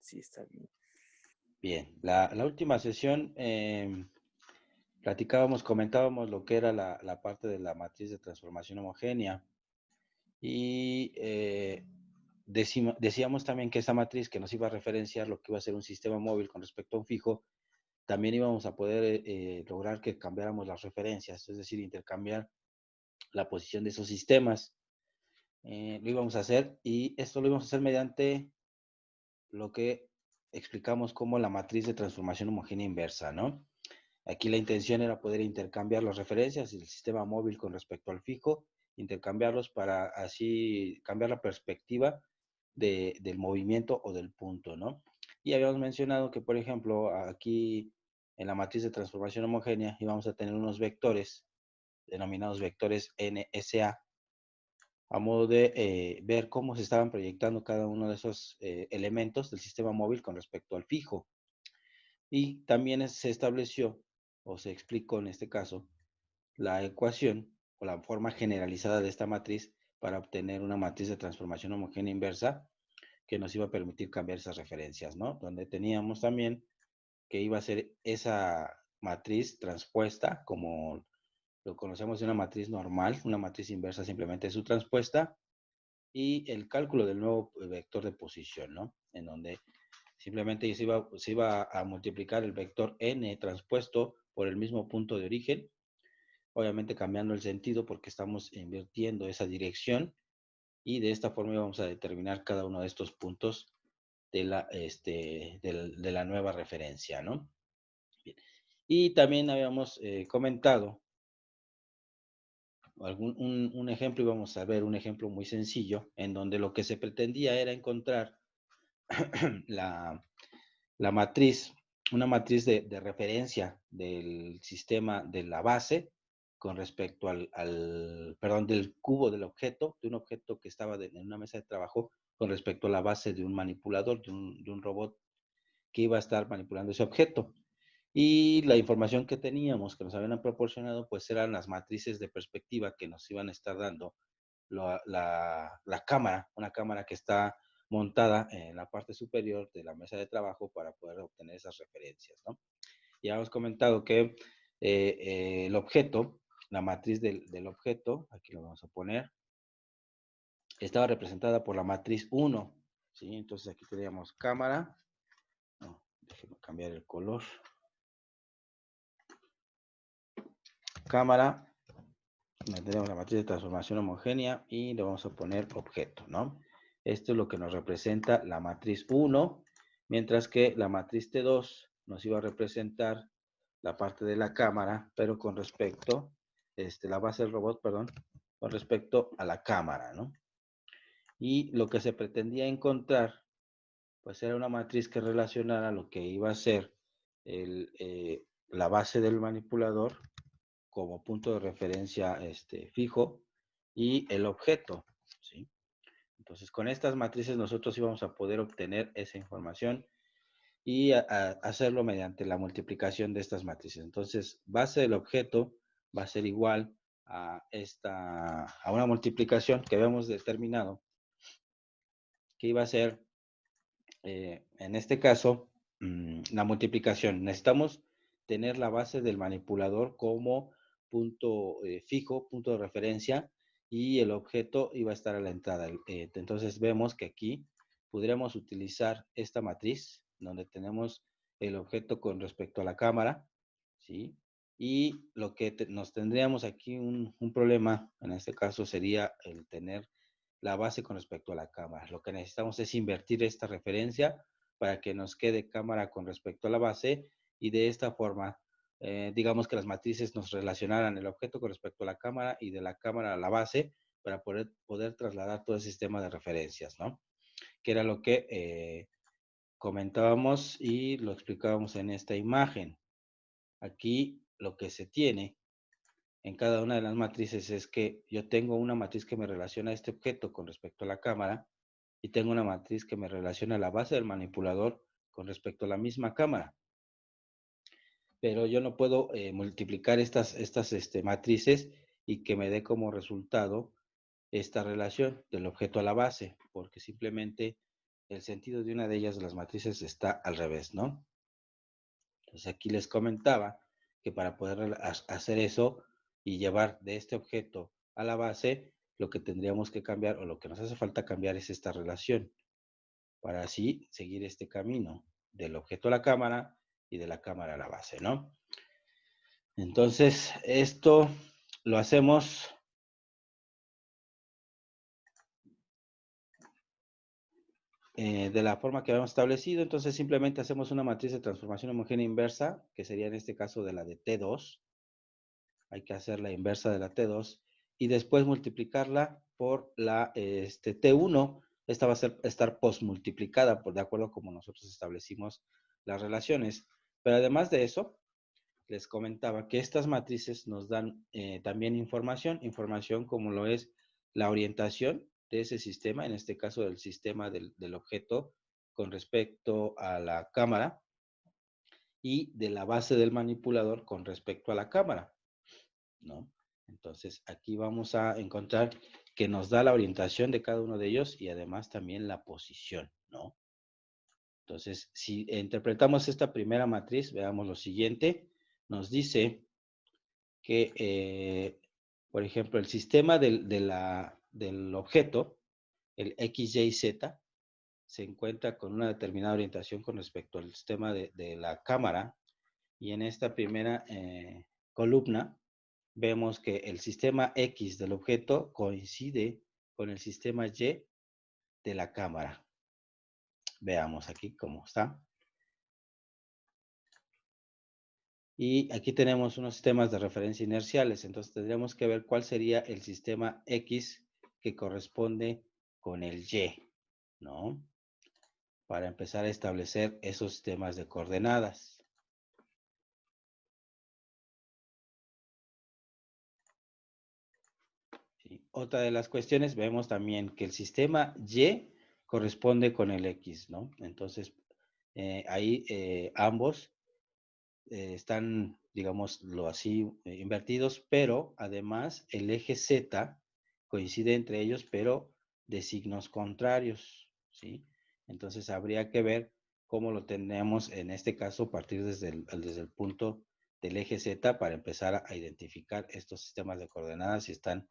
Sí, está bien. Bien, la última sesión comentábamos lo que era la parte de la matriz de transformación homogénea y decíamos también que esa matriz que nos iba a referenciar lo que iba a ser un sistema móvil con respecto a un fijo, también íbamos a poder lograr que cambiáramos las referencias, es decir, intercambiar la posición de esos sistemas. Lo íbamos a hacer y esto lo íbamos a hacer mediante lo que explicamos como la matriz de transformación homogénea inversa, ¿no? Aquí la intención era poder intercambiar las referencias del sistema móvil con respecto al fijo, intercambiarlos para así cambiar la perspectiva del movimiento o del punto, ¿no? Y habíamos mencionado que, por ejemplo, aquí en la matriz de transformación homogénea íbamos a tener unos vectores denominados vectores NSA, a modo de ver cómo se estaban proyectando cada uno de esos elementos del sistema móvil con respecto al fijo. Y también se estableció, o se explicó en este caso, la ecuación o la forma generalizada de esta matriz para obtener una matriz de transformación homogénea inversa que nos iba a permitir cambiar esas referencias, ¿no? Donde teníamos también que iba a ser esa matriz transpuesta, como lo conocemos de una matriz normal, una matriz inversa simplemente es su transpuesta, y el cálculo del nuevo vector de posición, ¿no? En donde simplemente se iba a multiplicar el vector n transpuesto por el mismo punto de origen, obviamente cambiando el sentido porque estamos invirtiendo esa dirección y de esta forma vamos a determinar cada uno de estos puntos de la nueva referencia, ¿no? Bien. Y también habíamos comentado un ejemplo, y vamos a ver un ejemplo muy sencillo, en donde lo que se pretendía era encontrar la, la matriz, una matriz de referencia del sistema de la base con respecto perdón, del cubo del objeto, de un objeto que estaba en una mesa de trabajo con respecto a la base de un manipulador, de un robot que iba a estar manipulando ese objeto. Y la información que teníamos, que nos habían proporcionado, pues eran las matrices de perspectiva que nos iban a estar dando la cámara, una cámara que está montada en la parte superior de la mesa de trabajo para poder obtener esas referencias, ¿no? Ya hemos comentado que el objeto, la matriz del objeto, aquí lo vamos a poner, estaba representada por la matriz 1, ¿sí? Entonces aquí teníamos cámara, no, déjenme cambiar el color, cámara, tenemos la matriz de transformación homogénea y le vamos a poner objeto, ¿no? Esto es lo que nos representa la matriz 1, mientras que la matriz T2 nos iba a representar la parte de la cámara, pero con respecto, la base del robot, perdón, con respecto a la cámara, ¿no? Y lo que se pretendía encontrar, pues era una matriz que relacionara lo que iba a ser la base del manipulador como punto de referencia fijo y el objeto, ¿sí? Entonces, con estas matrices nosotros íbamos a poder obtener esa información y hacerlo mediante la multiplicación de estas matrices. Entonces, base del objeto va a ser igual a una multiplicación que habíamos determinado que iba a ser, en este caso, la multiplicación. Necesitamos tener la base del manipulador como punto fijo, punto de referencia, y el objeto iba a estar a la entrada. Entonces vemos que aquí podríamos utilizar esta matriz, donde tenemos el objeto con respecto a la cámara, ¿sí? Y lo que nos tendríamos aquí un problema, en este caso, sería el tener la base con respecto a la cámara. Lo que necesitamos es invertir esta referencia para que nos quede cámara con respecto a la base y de esta forma, digamos que las matrices nos relacionaran el objeto con respecto a la cámara y de la cámara a la base para poder trasladar todo el sistema de referencias, ¿no? Que era lo que comentábamos y lo explicábamos en esta imagen. Aquí lo que se tiene en cada una de las matrices es que yo tengo una matriz que me relaciona a este objeto con respecto a la cámara y tengo una matriz que me relaciona a la base del manipulador con respecto a la misma cámara. Pero yo no puedo multiplicar estas matrices y que me dé como resultado esta relación del objeto a la base, porque simplemente el sentido de una de ellas, de las matrices, está al revés, ¿no? Entonces aquí les comentaba que para poder hacer eso y llevar de este objeto a la base, lo que tendríamos que cambiar o lo que nos hace falta cambiar es esta relación para así seguir este camino del objeto a la cámara y de la cámara a la base, ¿no? Entonces, esto lo hacemos de la forma que habíamos establecido. Entonces, simplemente hacemos una matriz de transformación homogénea inversa, que sería en este caso de la de T2. Hay que hacer la inversa de la T2 y después multiplicarla por la T1. Esta va a estar posmultiplicada de acuerdo a como nosotros establecimos las relaciones. Pero además de eso, les comentaba que estas matrices nos dan también información como lo es la orientación de ese sistema, en este caso del sistema del objeto con respecto a la cámara y de la base del manipulador con respecto a la cámara, ¿no? Entonces aquí vamos a encontrar que nos da la orientación de cada uno de ellos y además también la posición, ¿no? Entonces, si interpretamos esta primera matriz, veamos lo siguiente. Nos dice que, por ejemplo, el sistema del objeto, el X, Y, Z, se encuentra con una determinada orientación con respecto al sistema de la cámara. Y en esta primera columna vemos que el sistema X del objeto coincide con el sistema Y de la cámara. Veamos aquí cómo está. Y aquí tenemos unos sistemas de referencia inerciales. Entonces tendríamos que ver cuál sería el sistema X que corresponde con el Y, ¿no? Para empezar a establecer esos sistemas de coordenadas. ¿Sí? Otra de las cuestiones, vemos también que el sistema Y corresponde con el X, ¿no? Entonces, ahí ambos están, digámoslo así, invertidos, pero además el eje Z coincide entre ellos, pero de signos contrarios, ¿sí? Entonces habría que ver cómo lo tenemos en este caso, partir desde el punto del eje Z para empezar a identificar estos sistemas de coordenadas si están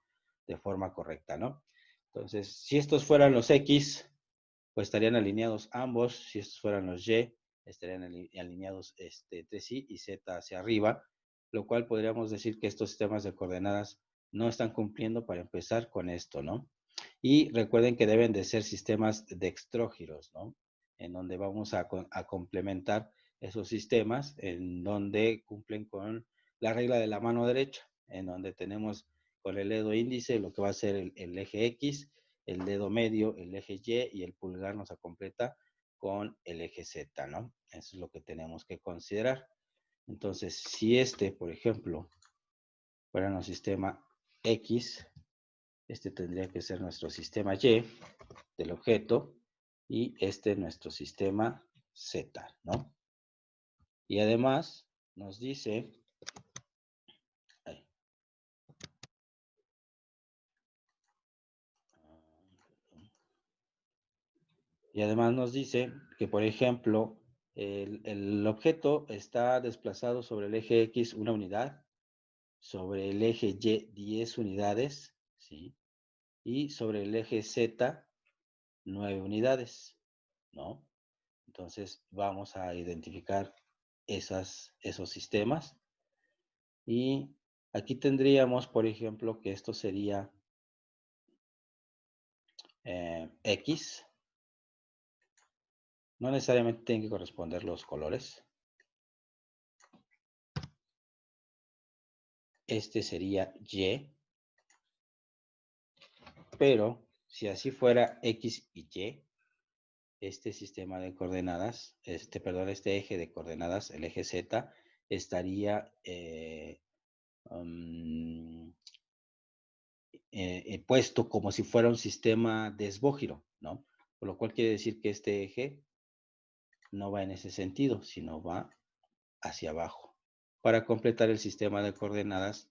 de forma correcta, ¿no? Entonces, si estos fueran los X, pues estarían alineados ambos. Si estos fueran los Y, estarían alineados entre sí y Z hacia arriba, lo cual podríamos decir que estos sistemas de coordenadas no están cumpliendo para empezar con esto, ¿no? Y recuerden que deben de ser sistemas dextrógiros, ¿no? En donde vamos a complementar esos sistemas, en donde cumplen con la regla de la mano derecha, en donde tenemos con el dedo índice lo que va a ser el eje X, el dedo medio, el eje Y, y el pulgar nos completa con el eje Z, ¿no? Eso es lo que tenemos que considerar. Entonces, si por ejemplo, fuera nuestro sistema X, tendría que ser nuestro sistema Y del objeto y nuestro sistema Z, ¿no? Y además nos dice, que, por ejemplo, el objeto está desplazado sobre el eje X una unidad, sobre el eje Y 10 unidades, ¿sí? Y sobre el eje Z 9 unidades, ¿no? Entonces vamos a identificar esos sistemas. Y aquí tendríamos, por ejemplo, que esto sería X. No necesariamente tienen que corresponder los colores. Este sería Y. Pero si así fuera X y Y, este sistema de coordenadas, este eje de coordenadas, el eje Z, estaría puesto como si fuera un sistema desbógiro, ¿no? Por lo cual quiere decir que este eje no va en ese sentido, sino va hacia abajo, para completar el sistema de coordenadas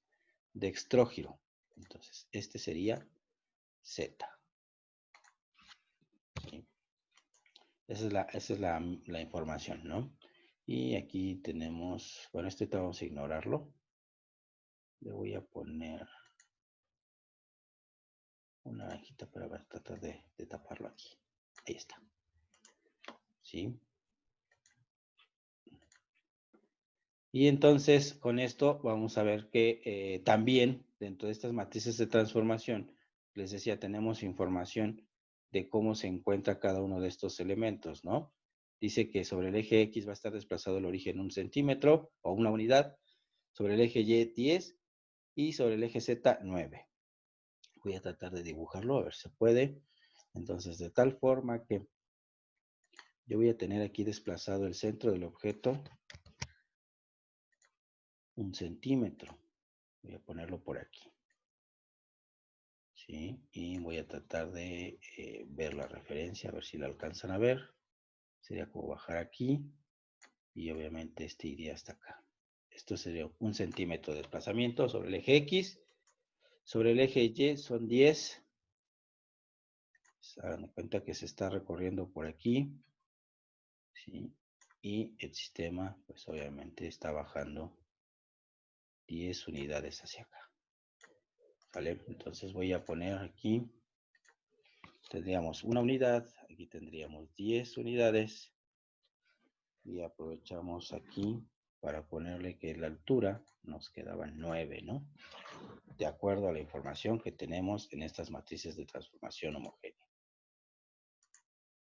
dextrógiro. Entonces, este sería Z. ¿Sí? Esa es la información, ¿no? Y aquí tenemos, bueno, este vamos a ignorarlo. Le voy a poner una rajita para ver, tratar de taparlo aquí. Ahí está. ¿Sí? Y entonces, con esto vamos a ver que también dentro de estas matrices de transformación, les decía, tenemos información de cómo se encuentra cada uno de estos elementos, ¿no? Dice que sobre el eje X va a estar desplazado el origen 1 centímetro o una unidad, sobre el eje Y 10 y sobre el eje Z 9. Voy a tratar de dibujarlo, a ver si se puede. Entonces, de tal forma que yo voy a tener aquí desplazado el centro del objeto 1 centímetro. Voy a ponerlo por aquí. ¿Sí? Y voy a tratar de ver la referencia, a ver si la alcanzan a ver. Sería como bajar aquí y obviamente este iría hasta acá. Esto sería 1 centímetro de desplazamiento sobre el eje X. Sobre el eje Y son 10. Se dan cuenta que se está recorriendo por aquí. ¿Sí? Y el sistema, pues obviamente está bajando 10 unidades hacia acá. ¿Vale? Entonces voy a poner aquí, tendríamos una unidad, aquí tendríamos 10 unidades. Y aprovechamos aquí para ponerle que la altura nos quedaban 9, ¿no? De acuerdo a la información que tenemos en estas matrices de transformación homogénea.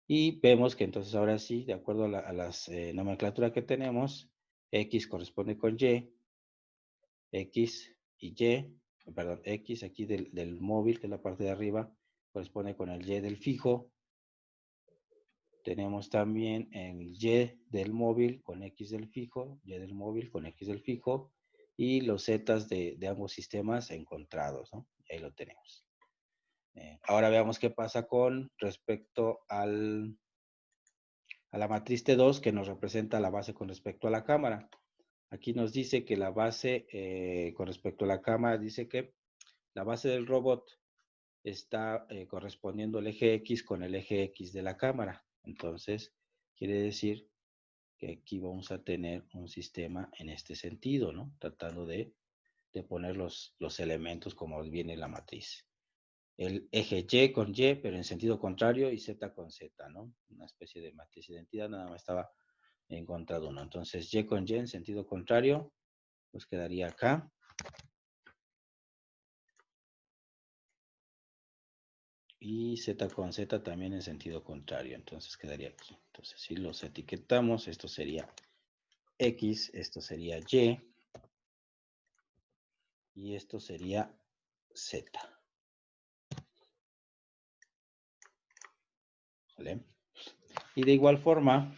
Y vemos que entonces ahora sí, de acuerdo a las nomenclatura que tenemos, X corresponde con Y, X y Y, perdón, X aquí del móvil, que es la parte de arriba, corresponde con el Y del fijo. Tenemos también el Y del móvil con X del fijo, Y del móvil con X del fijo, y los zetas de ambos sistemas encontrados, ¿no? Ahí lo tenemos. Ahora veamos qué pasa con respecto a la matriz T2 que nos representa la base con respecto a la cámara. Aquí nos dice que la base con respecto a la cámara, dice que la base del robot está correspondiendo el eje X con el eje X de la cámara. Entonces, quiere decir que aquí vamos a tener un sistema en este sentido, ¿no? Tratando de poner los elementos como viene la matriz. El eje Y con Y, pero en sentido contrario, y Z con Z, ¿no? Una especie de matriz de identidad, nada más estaba encontrado uno. Entonces, Y con Y en sentido contrario, pues quedaría acá. Y Z con Z también en sentido contrario, entonces quedaría aquí. Entonces, si los etiquetamos, esto sería X, esto sería Y, y esto sería Z. ¿Vale? Y de igual forma,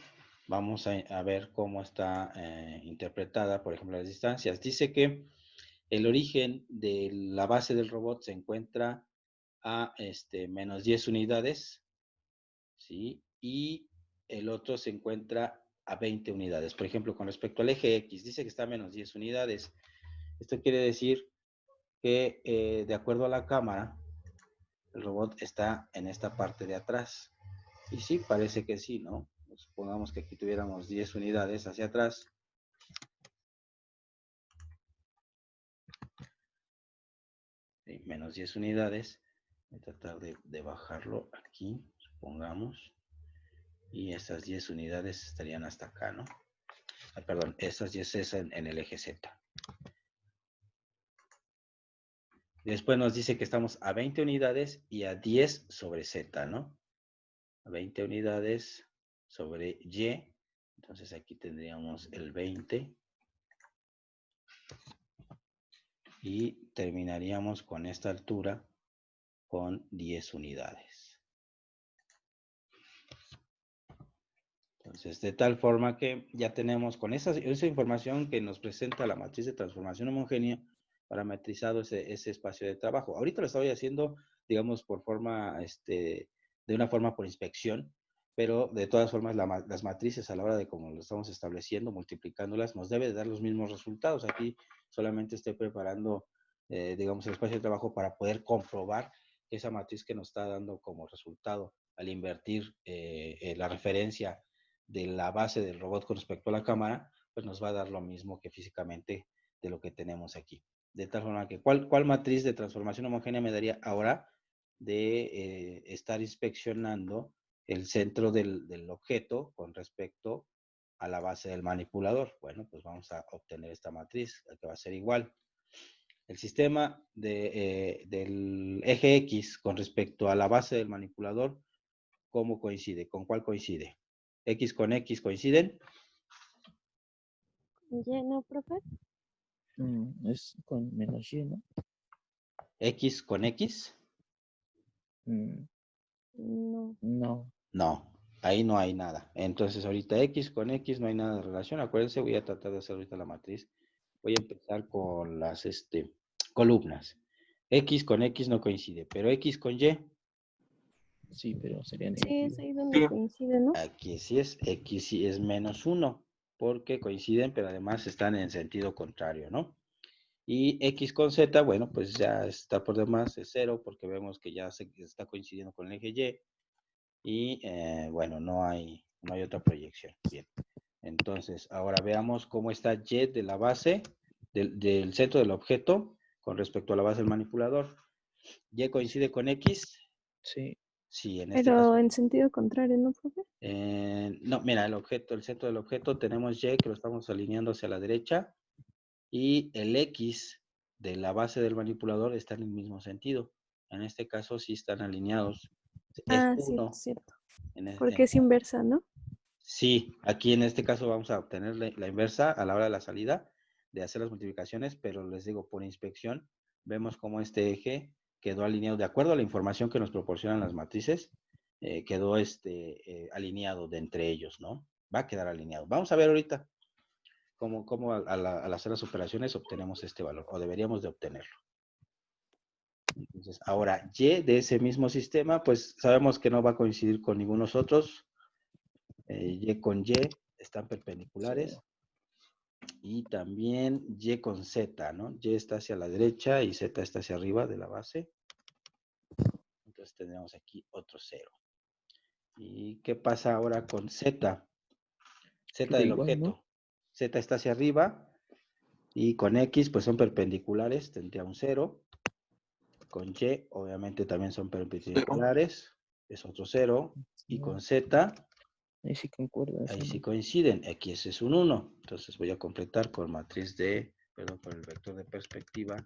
vamos a ver cómo está interpretada, por ejemplo, las distancias. Dice que el origen de la base del robot se encuentra a menos 10 unidades, ¿sí? Y el otro se encuentra a 20 unidades. Por ejemplo, con respecto al eje X, dice que está a menos 10 unidades. Esto quiere decir que de acuerdo a la cámara, el robot está en esta parte de atrás. Y sí, parece que sí, ¿no? Supongamos que aquí tuviéramos 10 unidades hacia atrás. ¿Sí? Menos 10 unidades. Voy a tratar de bajarlo aquí, supongamos. Y estas 10 unidades estarían hasta acá, ¿no? Ah, perdón, estas 10 es en el eje Z. Después nos dice que estamos a 20 unidades y a 10 sobre Z, ¿no? A 20 unidades sobre Y. Entonces aquí tendríamos el 20. Y terminaríamos con esta altura con 10 unidades. Entonces, de tal forma que ya tenemos con esa información que nos presenta la matriz de transformación homogénea parametrizado ese espacio de trabajo. Ahorita lo estoy haciendo, digamos, por forma, de una forma por inspección, pero de todas formas las matrices a la hora de cómo lo estamos estableciendo, multiplicándolas, nos debe de dar los mismos resultados. Aquí solamente estoy preparando, digamos, el espacio de trabajo para poder comprobar que esa matriz que nos está dando como resultado al invertir la referencia de la base del robot con respecto a la cámara, pues nos va a dar lo mismo que físicamente de lo que tenemos aquí. De tal forma que, ¿cuál matriz de transformación homogénea me daría ahora de estar inspeccionando el centro del objeto con respecto a la base del manipulador? Bueno, pues vamos a obtener esta matriz, que va a ser igual. El sistema del eje X con respecto a la base del manipulador, ¿cómo coincide? ¿Con cuál coincide? ¿X con X coinciden? ¿Y no, profe? Es con menos y, ¿no? ¿X con X? No. No. No, ahí no hay nada. Entonces ahorita X con X no hay nada de relación. Acuérdense, voy a tratar de hacer ahorita la matriz. Voy a empezar con las columnas. X con X no coincide, pero X con Y, Sí, pero sería Sí, es negativo. ahí donde coincide, ¿no? aquí sí es, X sí es menos 1, porque coinciden, pero además están en sentido contrario, ¿no? Y X con Z, bueno, pues ya está por demás, es 0, porque vemos que ya se está coincidiendo con el eje Y. Y bueno, no hay otra proyección. Bien. Entonces, ahora veamos cómo está Y de la base, del centro del objeto, con respecto a la base del manipulador. Y coincide con X. Sí. Sí, en este Pero caso. en sentido contrario, ¿no, profe? No, mira, el centro del objeto, tenemos Y que lo estamos alineando hacia la derecha. Y el X de la base del manipulador está en el mismo sentido. En este caso sí están alineados. Es Ah, cierto, 1. cierto. En, Porque es inversa, ¿no? Sí, aquí en este caso vamos a obtener la inversa a la hora de la salida de hacer las multiplicaciones, pero les digo, por inspección, vemos cómo este eje quedó alineado, de acuerdo a la información que nos proporcionan las matrices, quedó alineado de entre ellos, ¿no? Va a quedar alineado. Vamos a ver ahorita cómo al hacer las operaciones obtenemos este valor, o deberíamos de obtenerlo. Entonces, ahora, Y de ese mismo sistema, pues sabemos que no va a coincidir con ninguno de nosotros. Y con Y están perpendiculares. Cero. Y también Y con Z, ¿no? Y está hacia la derecha y Z está hacia arriba de la base. Entonces tenemos aquí otro 0. ¿Y qué pasa ahora con Z? Z Queda del igual, ¿no? objeto. Z está hacia arriba y con X pues son perpendiculares, tendría un 0. Con Y obviamente también son perpendiculares, es otro 0. Y con Z, Ahí sí concuerda. ahí Sí. sí coinciden. X es un 1. Entonces voy a completar con matriz con el vector de perspectiva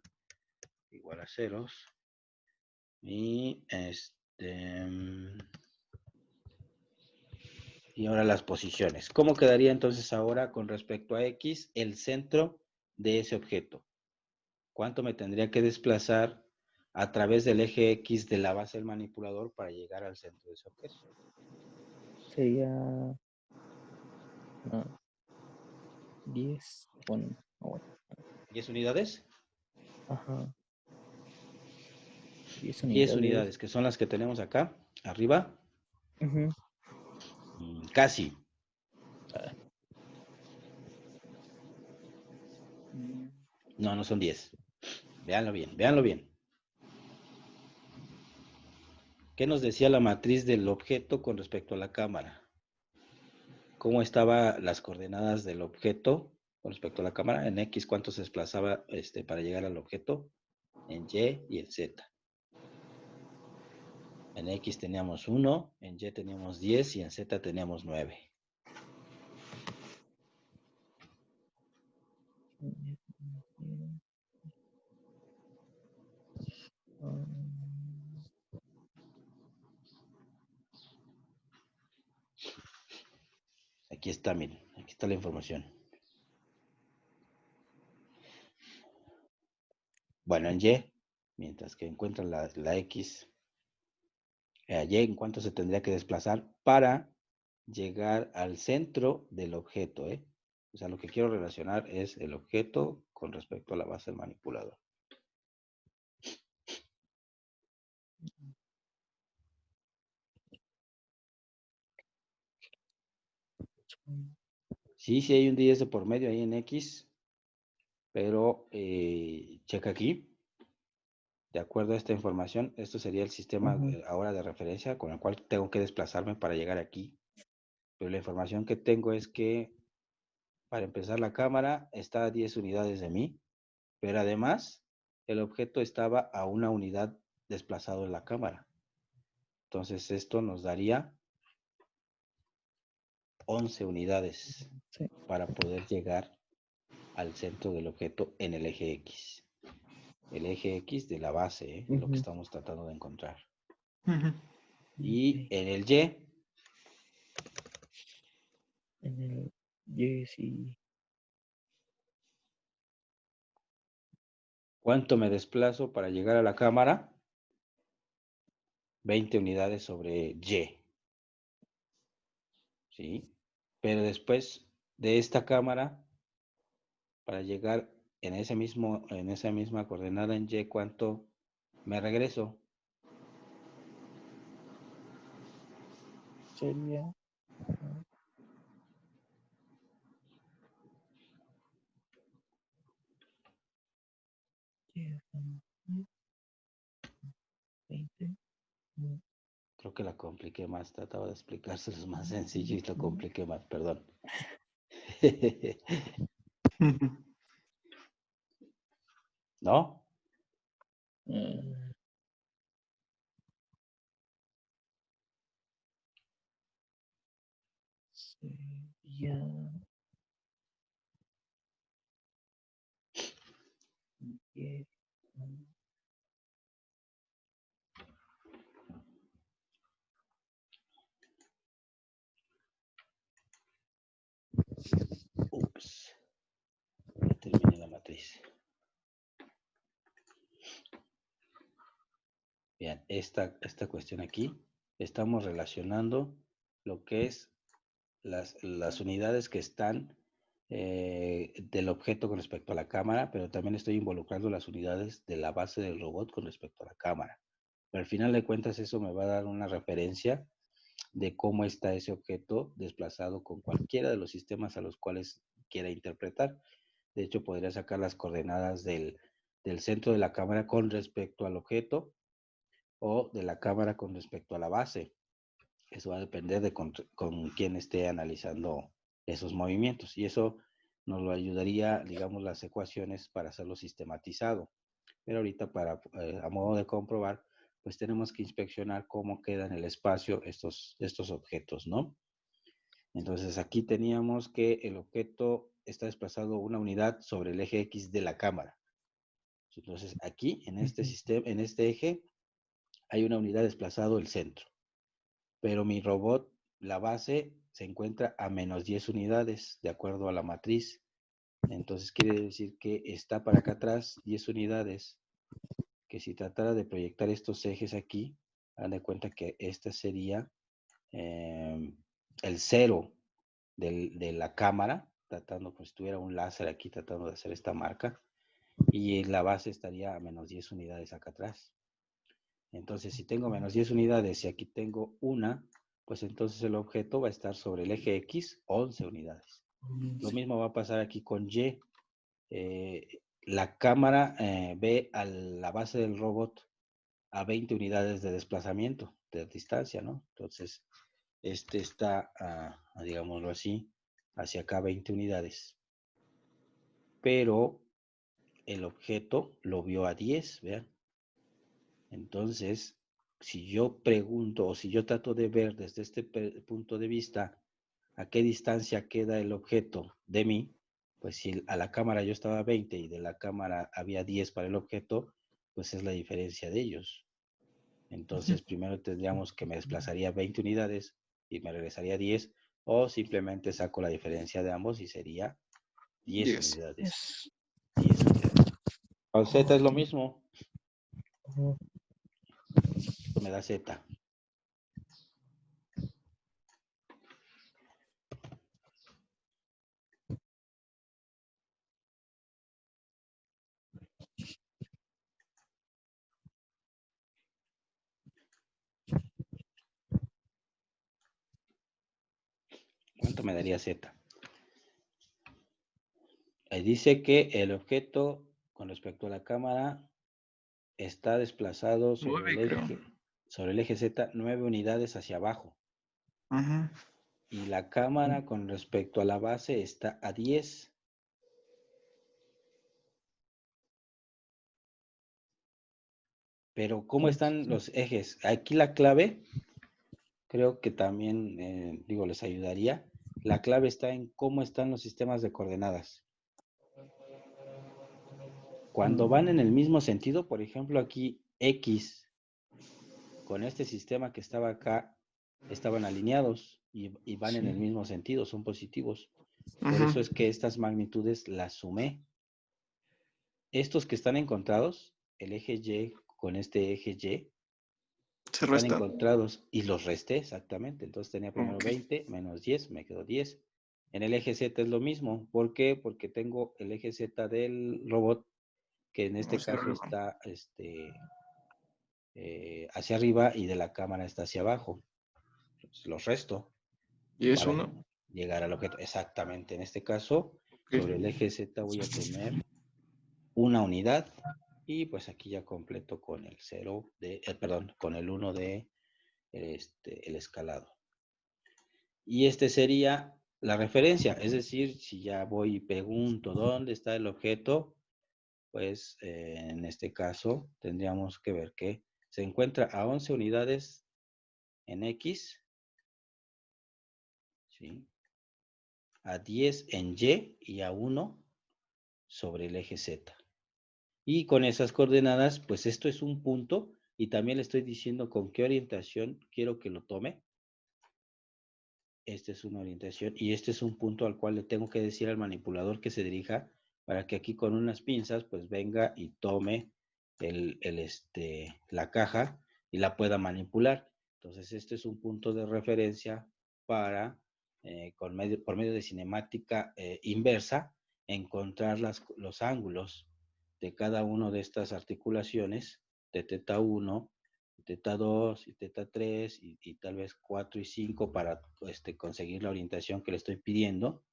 igual a ceros. Y y ahora las posiciones. ¿Cómo quedaría entonces ahora con respecto a X el centro de ese objeto? ¿Cuánto me tendría que desplazar a través del eje X de la base del manipulador para llegar al centro de ese objeto? Sería 10. Bueno, bueno. ¿10 unidades? Ajá. 10 10 unidades. unidades, que son las que tenemos acá, arriba. Ujú. Casi. No, no son 10. Véanlo bien, véanlo bien. ¿Qué nos decía la matriz del objeto con respecto a la cámara? ¿Cómo estaban las coordenadas del objeto con respecto a la cámara? En X, ¿cuánto se desplazaba para llegar al objeto? En Y y en Z. En X teníamos 1, en Y teníamos 10 y en Z teníamos 9. Aquí está, miren, aquí está la información. Bueno, en Y, mientras que encuentran la X, Y en cuánto se tendría que desplazar para llegar al centro del objeto, ¿eh? O sea, lo que quiero relacionar es el objeto con respecto a la base del manipulador. Sí, sí hay un 10 de por medio ahí en X, pero checa aquí. de acuerdo a esta información, esto sería el sistema ahora de referencia con el cual tengo que desplazarme para llegar aquí. Pero la información que tengo es que, para empezar, la cámara está a 10 unidades de mí, pero además el objeto estaba a 1 unidad desplazado en la cámara. Entonces esto nos daría 11 unidades Sí. para poder llegar al centro del objeto en el eje X. El eje X de la base, lo que estamos tratando de encontrar. Y en el Y. En el Y, sí. ¿Cuánto me desplazo para llegar a la cámara? 20 unidades sobre Y. ¿Sí? Pero después de esta cámara, para llegar en esa misma coordenada en Y, ¿cuánto me regreso? Sería. Yeah, 20. Creo que la compliqué más. Trataba de explicárselos más sencillo y lo compliqué más, perdón. ¿No? Sería. Yeah. Ups. Ya terminé la matriz. Bien, esta cuestión aquí, estamos relacionando lo que es las unidades que están del objeto con respecto a la cámara, pero también estoy involucrando las unidades de la base del robot con respecto a la cámara. Pero al final de cuentas eso me va a dar una referencia de cómo está ese objeto desplazado con cualquiera de los sistemas a los cuales quiera interpretar. De hecho, podría sacar las coordenadas del centro de la cámara con respecto al objeto o de la cámara con respecto a la base. Eso va a depender de con quién esté analizando esos movimientos. Y eso nos lo ayudaría, digamos, las ecuaciones para hacerlo sistematizado. Pero ahorita, a modo de comprobar, pues tenemos que inspeccionar cómo queda en el espacio estos objetos, ¿no? Entonces aquí teníamos que el objeto está desplazado 1 unidad sobre el eje X de la cámara. Entonces aquí, en este sistema, en este eje, hay 1 unidad desplazado el centro. Pero mi robot, la base, se encuentra a menos 10 unidades, de acuerdo a la matriz. Entonces quiere decir que está para acá atrás 10 unidades, que si tratara de proyectar estos ejes aquí, hagan de cuenta que este sería el cero de la cámara, tratando, pues tuviera un láser aquí tratando de hacer esta marca, y la base estaría a menos 10 unidades acá atrás. Entonces, si tengo menos 10 unidades y aquí tengo una, pues entonces el objeto va a estar sobre el eje X 11 unidades. Lo mismo va a pasar aquí con Y. La cámara ve a la base del robot a 20 unidades de desplazamiento, de distancia, ¿no? Entonces, este está, digámoslo así, hacia acá 20 unidades. Pero el objeto lo vio a 10, vean. Entonces, si yo pregunto o si yo trato de ver desde este punto de vista a qué distancia queda el objeto de mí, pues si a la cámara yo estaba a 20 y de la cámara había 10 para el objeto, pues es la diferencia de ellos. Entonces, primero tendríamos que me desplazaría 20 unidades y me regresaría 10, o simplemente saco la diferencia de ambos y sería 10 unidades. 10 unidades. Con Z es lo mismo. Esto me da Z. ¿Cuánto me daría Z? Ahí dice que el objeto con respecto a la cámara está desplazado sobre 9, creo. sobre el eje Z 9 unidades hacia abajo. Ajá. Y la cámara con respecto a la base está a 10. Pero ¿cómo están los ejes? Aquí la clave, creo que también, les ayudaría. La clave está en cómo están los sistemas de coordenadas. Cuando van en el mismo sentido, por ejemplo, aquí X con este sistema que estaba acá, estaban alineados y van en el mismo sentido, son positivos. Por Ajá. eso es que estas magnitudes las sumé. Estos que están encontrados, el eje Y con este eje Y, Se están resta. encontrados y los resté exactamente. Entonces tenía primero Ok. 20 menos 10, me quedó 10. En el eje Z es lo mismo. ¿Por qué? Porque tengo el eje Z del robot, que en este Hacia caso arriba. está hacia arriba y de la cámara está hacia abajo. Entonces, los resto ¿Y es para 1? llegar al objeto. Exactamente. En este caso, Ok. sobre el eje Z voy a tener una unidad. Y pues aquí ya completo con el 0 de, con el 1 de el escalado. Y este sería la referencia, es decir, si ya voy y pregunto dónde está el objeto, pues en este caso tendríamos que ver que se encuentra a 11 unidades en X, ¿sí? A 10 en Y a 1 sobre el eje Z. Y con esas coordenadas, pues esto es un punto y también le estoy diciendo con qué orientación quiero que lo tome. Esta es una orientación y este es un punto al cual le tengo que decir al manipulador que se dirija para que aquí con unas pinzas pues venga y tome la caja y la pueda manipular. Entonces este es un punto de referencia para, por medio de cinemática inversa, encontrar los ángulos de cada una de estas articulaciones de teta 1, teta 2 y teta 3 y tal vez 4 y 5 para conseguir la orientación que le estoy pidiendo,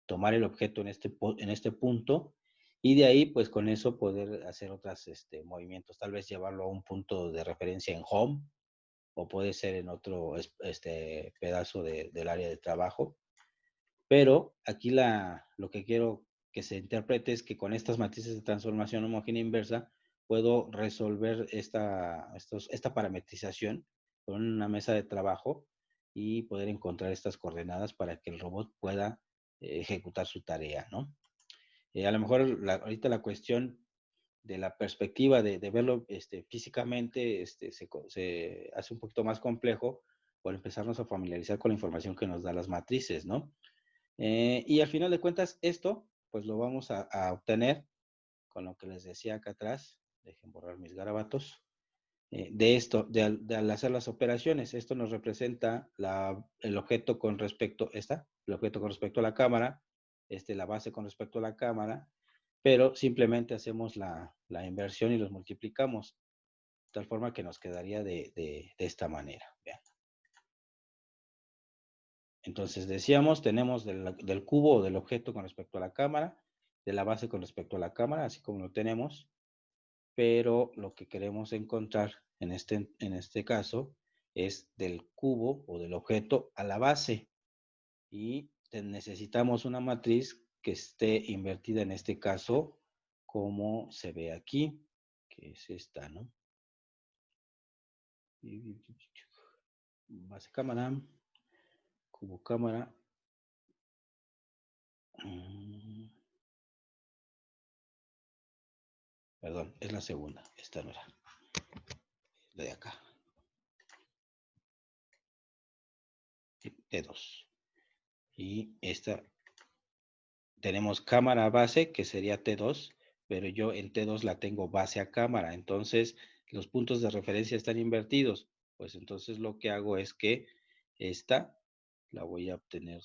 tomar el objeto en este punto y de ahí pues con eso poder hacer otros movimientos, tal vez llevarlo a un punto de referencia en home o puede ser en otro pedazo del área de trabajo. Pero aquí lo que quiero que se interprete es que con estas matrices de transformación homogénea inversa puedo resolver esta parametrización con una mesa de trabajo y poder encontrar estas coordenadas para que el robot pueda ejecutar su tarea, ¿no? A lo mejor ahorita la cuestión de la perspectiva de verlo físicamente se hace un poquito más complejo por empezarnos a familiarizar con la información que nos da las matrices, ¿no? Y al final de cuentas, esto, pues lo vamos a obtener con lo que les decía acá atrás. Dejen borrar mis garabatos. De esto, al hacer las operaciones, esto nos representa el objeto con respecto, el objeto con respecto a la cámara, la base con respecto a la cámara, pero simplemente hacemos la inversión y los multiplicamos, de tal forma que nos quedaría de esta manera. Vean. Entonces decíamos, tenemos del cubo o del objeto con respecto a la cámara, de la base con respecto a la cámara, así como lo tenemos, pero lo que queremos encontrar en este caso es del cubo o del objeto a la base. Y necesitamos una matriz que esté invertida en este caso, como se ve aquí, que es esta, ¿no? Base cámara, cubo cámara. Perdón, es la segunda. Esta no era. La de acá. T2. Y esta. Tenemos cámara base, que sería T2, pero yo en T2 la tengo base a cámara. Entonces, los puntos de referencia están invertidos. Pues entonces lo que hago es que esta la voy a obtener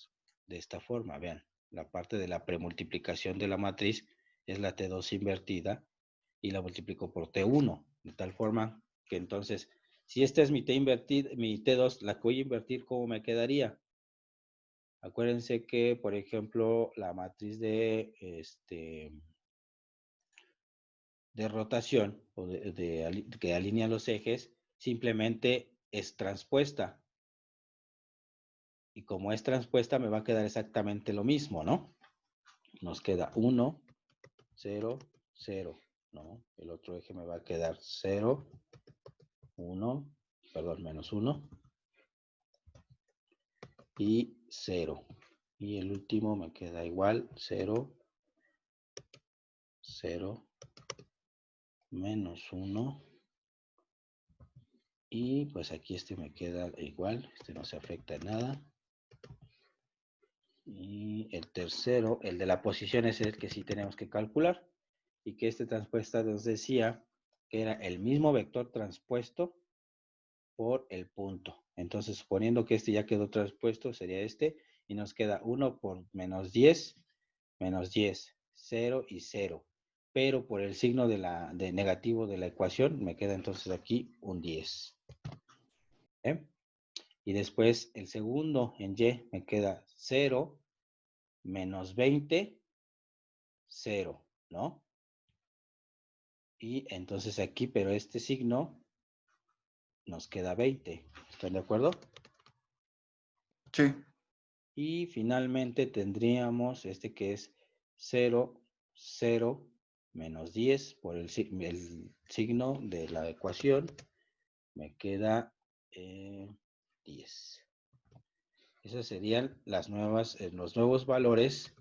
de esta forma. Vean, la parte de la premultiplicación de la matriz es la T2 invertida y la multiplico por T1, de tal forma que entonces, si esta es mi mi T2, la que voy a invertir, ¿cómo me quedaría? Acuérdense que, por ejemplo, la matriz de de rotación o que alinea los ejes simplemente es transpuesta. Y como es transpuesta me va a quedar exactamente lo mismo, ¿no? Nos queda 1, 0, 0, ¿no? El otro eje me va a quedar 0, 1, perdón, menos 1 y 0. Y el último me queda igual, 0, 0, menos 1. Y pues aquí este me queda igual, este no se afecta en nada. Y el tercero, el de la posición, es el que sí tenemos que calcular. Y que este transpuesta nos decía que era el mismo vector transpuesto por el punto. Entonces, suponiendo que este ya quedó transpuesto, sería este. Y nos queda 1 por menos 10, 0 y 0. Pero por el signo de negativo de la ecuación, me queda entonces aquí un 10. ¿Eh? Y después el segundo en Y me queda 0, menos 20, 0, ¿no? Y entonces aquí, pero este signo nos queda 20. ¿Están de acuerdo? Sí. Y finalmente tendríamos este que es 0, 0, menos 10 por el signo de la ecuación. Me queda 10. Esos serían los nuevos valores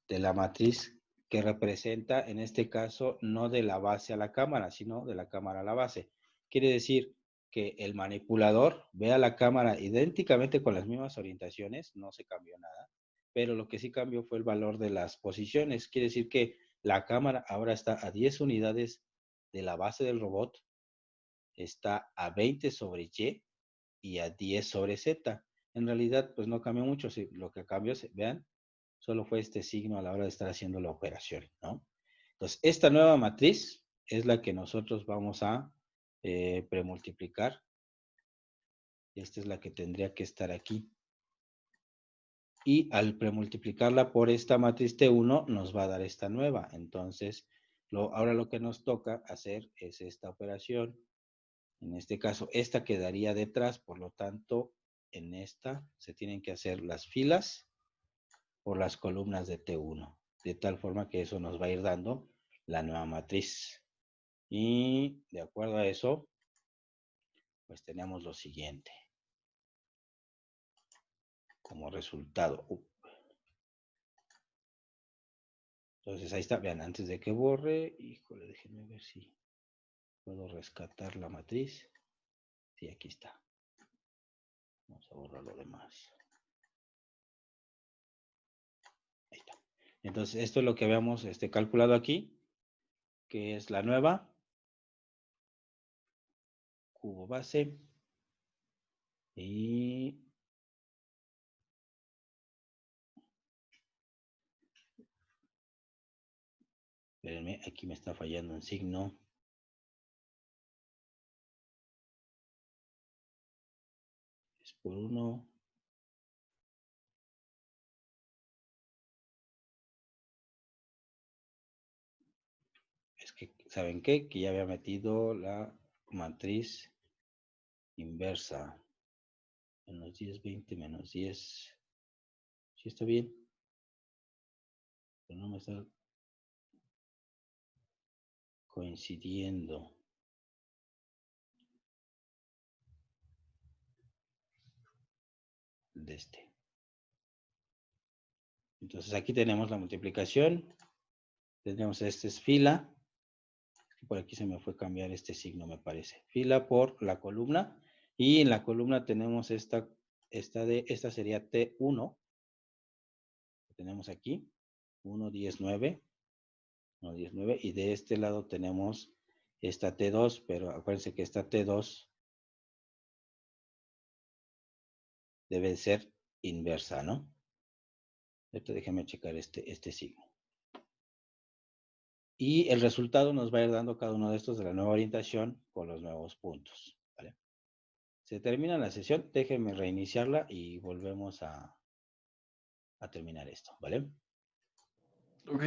de la matriz que representa, en este caso, no de la base a la cámara, sino de la cámara a la base. Quiere decir que el manipulador ve a la cámara idénticamente con las mismas orientaciones, no se cambió nada, pero lo que sí cambió fue el valor de las posiciones. Quiere decir que la cámara ahora está a 10 unidades de la base del robot, está a 20 sobre Y y a 10 sobre Z. En realidad, pues no cambió mucho. Si lo que cambió, vean, solo fue este signo a la hora de estar haciendo la operación, ¿no? Entonces, esta nueva matriz es la que nosotros vamos a premultiplicar. Esta es la que tendría que estar aquí. Y al premultiplicarla por esta matriz T1, nos va a dar esta nueva. Entonces, ahora lo que nos toca hacer es esta operación. En este caso, esta quedaría detrás, por lo tanto, en esta se tienen que hacer las filas por las columnas de T1, de tal forma que eso nos va a ir dando la nueva matriz. Y de acuerdo a eso, pues tenemos lo siguiente como resultado. Entonces ahí está, vean, antes de que borre, híjole, déjenme ver si puedo rescatar la matriz. Sí, aquí está. Vamos a borrar lo demás. Ahí está. Entonces, esto es lo que habíamos calculado aquí, que es la nueva cubo base. Y espérenme, aquí me está fallando un signo. Es por 1. Es que, ¿saben qué? Que ya había metido la matriz inversa. Menos 10, 20, menos 10. ¿Sí está bien? Pero no me está coincidiendo. De este. Entonces aquí tenemos la multiplicación. Tenemos esta es fila. Por aquí se me fue cambiar este signo, me parece. Fila por la columna. Y en la columna tenemos esta sería T1. Que tenemos aquí. 1, 10, 9. 1, 10, 9. Y de este lado tenemos esta T2. Pero acuérdense que esta T2 debe ser inversa, ¿no? Esto déjenme checar este signo. Y el resultado nos va a ir dando cada uno de estos de la nueva orientación con los nuevos puntos, ¿vale? Se termina la sesión, déjenme reiniciarla y volvemos a terminar esto, ¿vale? Ok.